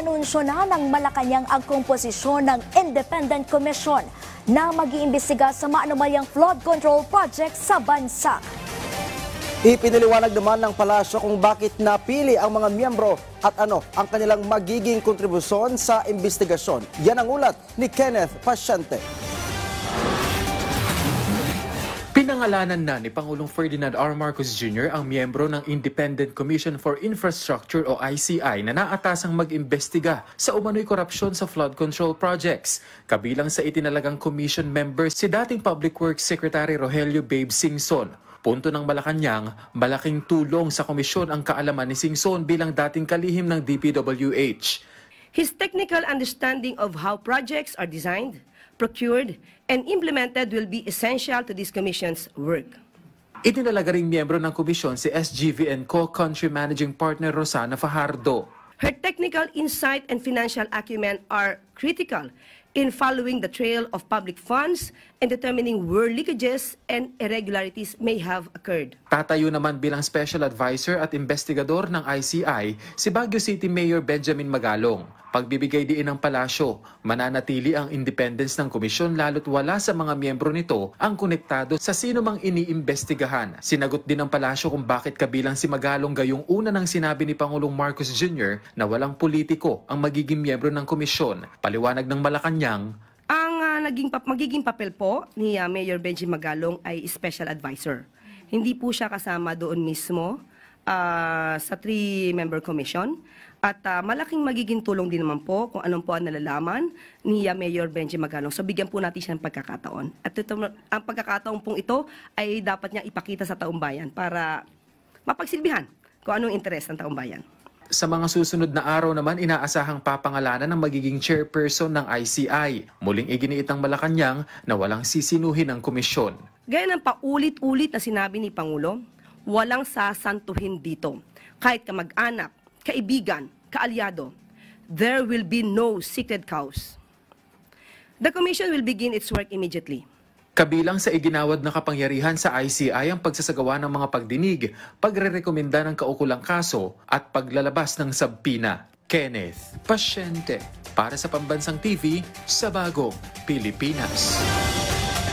Inanunsyo na ng Malacanang ang komposisyon ng Independent Commission na mag-iimbestiga sa maanumayang flood control project sa bansa. Ipinaliwanag naman ng palasyo kung bakit napili ang mga miyembro at ano ang kanilang magiging kontribusyon sa investigasyon. Yan ang ulat ni Kenneth Pasyente. Pinangalanan na ni Pangulong Ferdinand R. Marcos Jr. ang miyembro ng Independent Commission for Infrastructure o ICI na naatasang mag-imbestiga sa umano'y korupsyon sa flood control projects. Kabilang sa itinalagang commission member si dating Public Works Secretary Rogelio Babe Singson. Punto ng Malacanang, malaking tulong sa komisyon ang kaalaman ni Singson bilang dating kalihim ng DPWH. His technical understanding of how projects are designed, procured, and implemented will be essential to this Commission's work. Itinalaga ring miyembro ng komisyon si SGVN Co-Country Managing Partner Rosana Fajardo. Her technical insight and financial acumen are critical in following the trail of public funds and determining where leakages and irregularities may have occurred. Tatayo naman bilang special advisor at investigador ng ICI si Baguio City Mayor Benjamin Magalong. Pagbibigay diin ng palasyo, mananatili ang independence ng komisyon lalo't wala sa mga miyembro nito ang konektado sa sino mang iniimbestigahan. Sinagot din ng palasyo kung bakit kabilang si Magalong gayong una nang sinabi ni Pangulong Marcos Jr. na walang politiko ang magiging miyembro ng komisyon. Paliwanag ng Malacanang, Ang magiging papel po ni Mayor Benjamin Magalong ay special advisor. Hindi po siya kasama doon mismo sa 3-member commission. At malaking magiging tulong din naman po kung anong po ang nalalaman ni Mayor Benjamin Magalong. So bigyan po natin siya ng pagkakataon. At ang pagkakataon pong ito ay dapat niyang ipakita sa taong bayan para mapagsilbihan kung anong interes ng taong bayan. sa mga susunod na araw naman inaasahang papangalanan ng magiging chairperson ng ICI. Muling iginiit ng Malacanang na walang sisinuhin ng komisyon. Gaya ng paulit-ulit na sinabi ni Pangulo, walang sasantuhin dito. Kahit kamag-anak, kaibigan, kaalyado, there will be no secret cows. The Commission will begin its work immediately. Kabilang sa iginawad na kapangyarihan sa ICI ang pagsasagawa ng mga pagdinig, pagrerekomenda ng kaukulang kaso at paglalabas ng sabpina. Kenneth Pasyente para sa Pambansang TV sa Bagong Pilipinas.